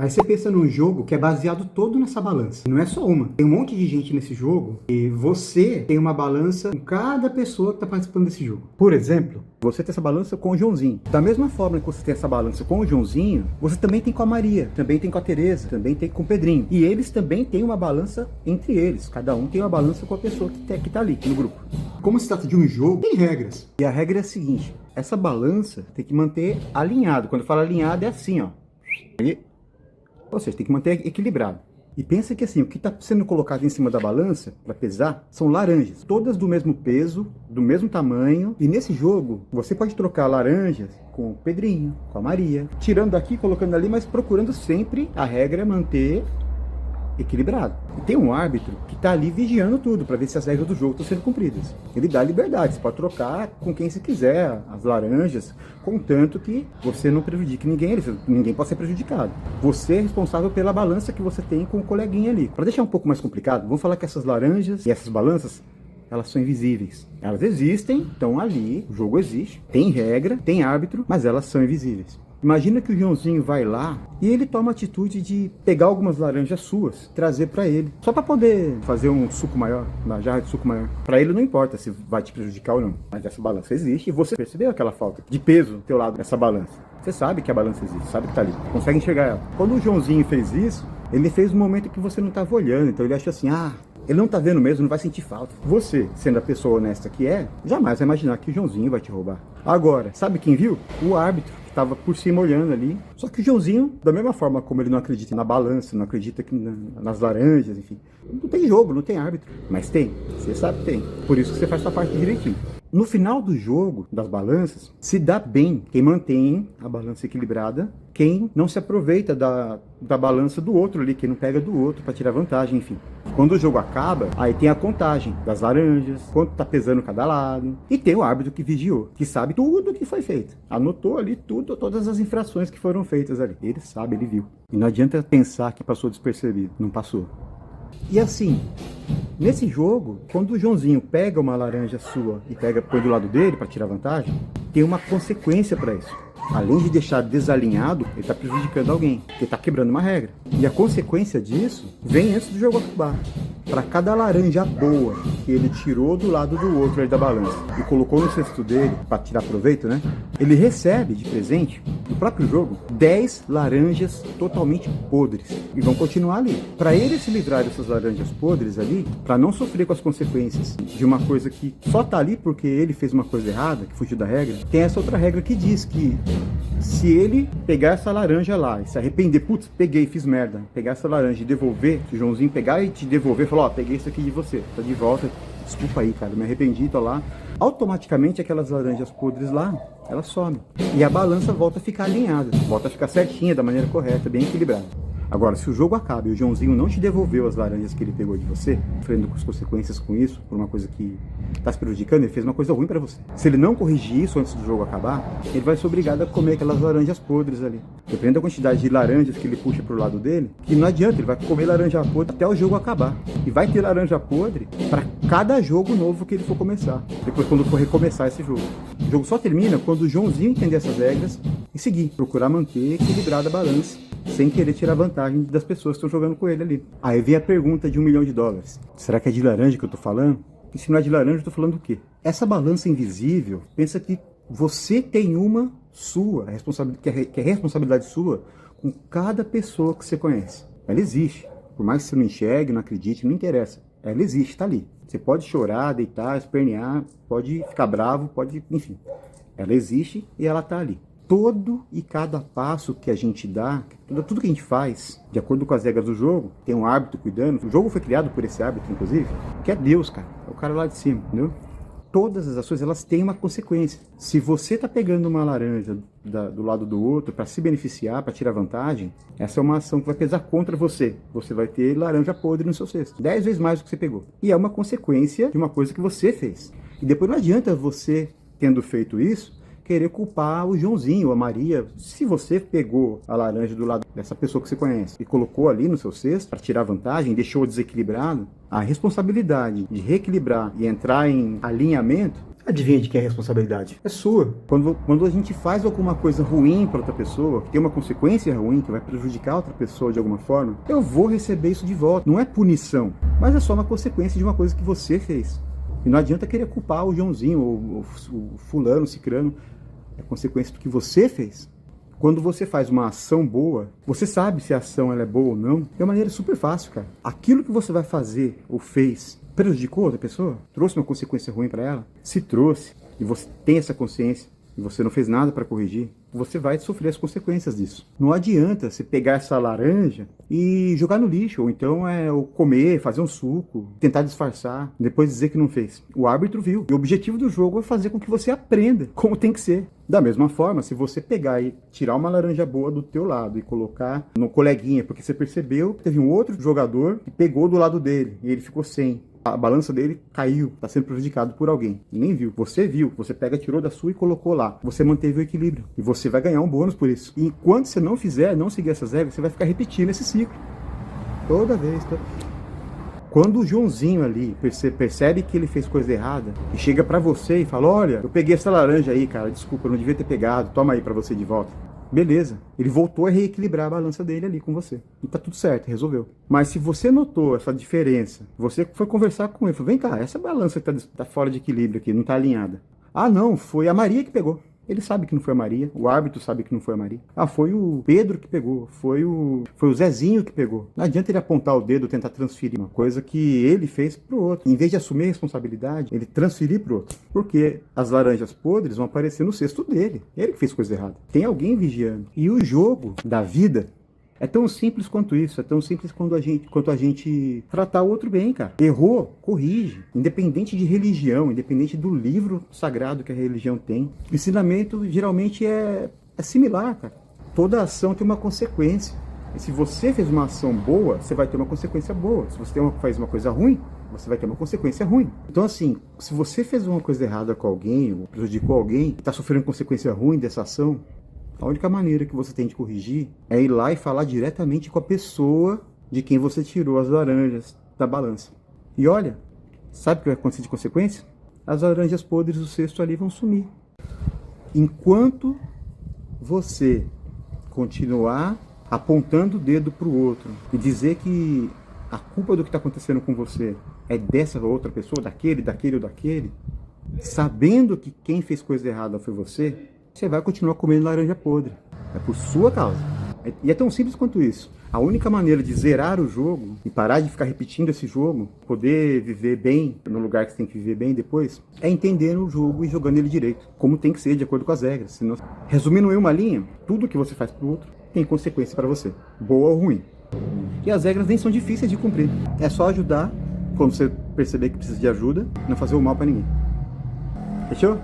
Aí você pensa num jogo que é baseado todo nessa balança. Não é só uma. Tem um monte de gente nesse jogo e você tem uma balança com cada pessoa que está participando desse jogo. Por exemplo, você tem essa balança com o Joãozinho. Da mesma forma que você tem essa balança com o Joãozinho, você também tem com a Maria, também tem com a Tereza, também tem com o Pedrinho. E eles também têm uma balança entre eles. Cada um tem uma balança com a pessoa que tá ali no grupo. Como se trata de um jogo, tem regras. E a regra é a seguinte: essa balança tem que manter alinhado. Quando eu falo alinhado é assim, ó. Ou seja, tem que manter equilibrado. E pensa que assim, o que está sendo colocado em cima da balança para pesar são laranjas, todas do mesmo peso, do mesmo tamanho. E nesse jogo, você pode trocar laranjas com o Pedrinho, com a Maria, tirando daqui, colocando ali, mas procurando sempre, a regra é manter equilibrado. E tem um árbitro que está ali vigiando tudo para ver se as regras do jogo estão sendo cumpridas. Ele dá liberdade, você pode trocar com quem você quiser as laranjas, contanto que você não prejudique ninguém, ninguém pode ser prejudicado. Você é responsável pela balança que você tem com o coleguinha ali. Para deixar um pouco mais complicado, vamos falar que essas laranjas e essas balanças, elas são invisíveis. Elas existem, estão ali, o jogo existe, tem regra, tem árbitro, mas elas são invisíveis. Imagina que o Joãozinho vai lá e ele toma a atitude de pegar algumas laranjas suas, trazer para ele, só para poder fazer um suco maior, uma jarra de suco maior. Para ele não importa se vai te prejudicar ou não, mas essa balança existe e você percebeu aquela falta de peso do teu lado dessa balança. Você sabe que a balança existe, sabe que tá ali, consegue enxergar ela. Quando o Joãozinho fez isso, ele fez no momento que você não estava olhando, então ele achou assim, ele não tá vendo mesmo, não vai sentir falta. Você, sendo a pessoa honesta que é, jamais vai imaginar que o Joãozinho vai te roubar. Agora, sabe quem viu? O árbitro, que estava por cima olhando ali. Só que o Joãozinho, da mesma forma como ele não acredita na balança, não acredita nas laranjas, enfim. Não tem jogo, não tem árbitro. Mas tem, você sabe que tem. Por isso que você faz sua parte direitinho. No final do jogo, das balanças, se dá bem quem mantém a balança equilibrada, quem não se aproveita da balança do outro ali, quem não pega do outro para tirar vantagem, enfim. Quando o jogo acaba, aí tem a contagem das laranjas, quanto tá pesando cada lado, e tem o árbitro que vigiou, que sabe tudo o que foi feito. Anotou ali tudo, todas as infrações que foram feitas ali. Ele sabe, ele viu. E não adianta pensar que passou despercebido, não passou. E assim, nesse jogo, quando o Joãozinho pega uma laranja sua e põe do lado dele para tirar vantagem, tem uma consequência para isso. Além de deixar desalinhado, ele está prejudicando alguém, ele está quebrando uma regra. E a consequência disso vem antes do jogo acabar. Para cada laranja boa que ele tirou do lado do outro aí da balança e colocou no cesto dele para tirar proveito, né? Ele recebe de presente, no próprio jogo, 10 laranjas totalmente podres e vão continuar ali. Para ele se livrar dessas laranjas podres ali, para não sofrer com as consequências de uma coisa que só tá ali porque ele fez uma coisa errada, que fugiu da regra, tem essa outra regra que diz que se ele pegar essa laranja lá e se arrepender, putz, peguei, fiz merda, pegar essa laranja e devolver, se o Joãozinho pegar e te devolver, falar, peguei isso aqui de você, tá de volta, desculpa aí, cara, me arrependi, tô lá. Automaticamente aquelas laranjas podres lá, elas somem. E a balança volta a ficar alinhada, volta a ficar certinha, da maneira correta, bem equilibrada. Agora, se o jogo acaba e o Joãozinho não te devolveu as laranjas que ele pegou de você, sofrendo com as consequências com isso, por uma coisa que está se prejudicando, ele fez uma coisa ruim para você. Se ele não corrigir isso antes do jogo acabar, ele vai ser obrigado a comer aquelas laranjas podres ali. Dependendo da quantidade de laranjas que ele puxa pro lado dele, que não adianta, ele vai comer laranja podre até o jogo acabar. E vai ter laranja podre para cada jogo novo que ele for começar. Depois, quando for recomeçar esse jogo. O jogo só termina quando o Joãozinho entender essas regras e seguir. Procurar manter equilibrada a balança, sem querer tirar vantagem das pessoas que estão jogando com ele ali. Aí vem a pergunta de $1 milhão. Será que é de laranja que eu tô falando? E se não é de laranja, eu tô falando do quê? Essa balança invisível, pensa que você tem uma sua, que é responsabilidade sua, com cada pessoa que você conhece. Ela existe. Por mais que você não enxergue, não acredite, não interessa. Ela existe, tá ali. Você pode chorar, deitar, espernear, pode ficar bravo, pode... Enfim. Ela existe e ela tá ali. Todo e cada passo que a gente dá, tudo que a gente faz, de acordo com as regras do jogo, tem um árbitro cuidando. O jogo foi criado por esse árbitro, inclusive, que é Deus, cara. É o cara lá de cima, entendeu? Todas as ações, elas têm uma consequência. Se você tá pegando uma laranja do lado do outro para se beneficiar, para tirar vantagem, essa é uma ação que vai pesar contra você. Você vai ter laranja podre no seu cesto. 10 vezes mais do que você pegou. E é uma consequência de uma coisa que você fez. E depois não adianta você, tendo feito isso, querer culpar o Joãozinho ou a Maria. Se você pegou a laranja do lado dessa pessoa que você conhece e colocou ali no seu cesto para tirar vantagem, deixou desequilibrado, a responsabilidade de reequilibrar e entrar em alinhamento Adivinha de quem é a responsabilidade? É sua. Quando a gente faz alguma coisa ruim para outra pessoa, que tem uma consequência ruim, que vai prejudicar outra pessoa de alguma forma, eu vou receber isso de volta. Não é punição, mas é só uma consequência de uma coisa que você fez. E não adianta querer culpar o Joãozinho, ou o fulano, o cicrano. É consequência do que você fez. Quando você faz uma ação boa, você sabe se a ação ela é boa ou não, de uma maneira super fácil, cara. Aquilo que você vai fazer ou fez prejudicou outra pessoa? Trouxe uma consequência ruim para ela? Se trouxe, e você tem essa consciência, e você não fez nada para corrigir, você vai sofrer as consequências disso. Não adianta você pegar essa laranja e jogar no lixo, ou então ou comer, fazer um suco, tentar disfarçar, depois dizer que não fez. O árbitro viu. E o objetivo do jogo é fazer com que você aprenda como tem que ser. Da mesma forma, se você pegar e tirar uma laranja boa do teu lado e colocar no coleguinha, porque você percebeu que teve um outro jogador que pegou do lado dele e ele ficou sem. A balança dele caiu, está sendo prejudicado por alguém. Nem viu. Você viu. Você tirou da sua e colocou lá. Você manteve o equilíbrio. E você vai ganhar um bônus por isso. E enquanto você não fizer, não seguir essas regras, você vai ficar repetindo esse ciclo. Toda vez. Quando o Joãozinho ali percebe que ele fez coisa errada e chega pra você e fala, olha, eu peguei essa laranja aí, cara, desculpa, eu não devia ter pegado, toma aí pra você de volta. Beleza, ele voltou a reequilibrar a balança dele ali com você. E tá tudo certo, resolveu. Mas se você notou essa diferença, você foi conversar com ele, falou, vem cá, essa balança que tá fora de equilíbrio aqui, não tá alinhada. Ah não, foi a Maria que pegou. Ele sabe que não foi a Maria, o árbitro sabe que não foi a Maria. Ah, foi o Pedro que pegou, foi o Zezinho que pegou. Não adianta ele apontar o dedo e tentar transferir uma coisa que ele fez pro outro. Em vez de assumir a responsabilidade, ele transferir pro outro. Porque as laranjas podres vão aparecer no cesto dele. Ele que fez coisa errada. Tem alguém vigiando. E o jogo da vida é tão simples quanto isso, é tão simples quanto a gente tratar o outro bem, cara. Errou, corrige. Independente de religião, independente do livro sagrado que a religião tem. O ensinamento geralmente é similar, cara. Toda ação tem uma consequência. E se você fez uma ação boa, você vai ter uma consequência boa. Se você faz uma coisa ruim, você vai ter uma consequência ruim. Então assim, se você fez uma coisa errada com alguém, ou prejudicou alguém, e está sofrendo consequência ruim dessa ação, a única maneira que você tem de corrigir é ir lá e falar diretamente com a pessoa de quem você tirou as laranjas da balança. E olha, sabe o que vai acontecer de consequência? As laranjas podres do cesto ali vão sumir. Enquanto você continuar apontando o dedo para o outro e dizer que a culpa do que está acontecendo com você é dessa outra pessoa, daquele ou daquele, sabendo que quem fez coisa errada foi você vai continuar comendo laranja podre. É por sua causa. E é tão simples quanto isso. A única maneira de zerar o jogo e parar de ficar repetindo esse jogo, poder viver bem no lugar que você tem que viver bem depois, é entendendo o jogo e jogando ele direito, como tem que ser, de acordo com as regras. Senão, resumindo em uma linha, tudo que você faz pro outro tem consequência para você, boa ou ruim. E as regras nem são difíceis de cumprir. É só ajudar quando você perceber que precisa de ajuda, não fazer o mal para ninguém. Fechou?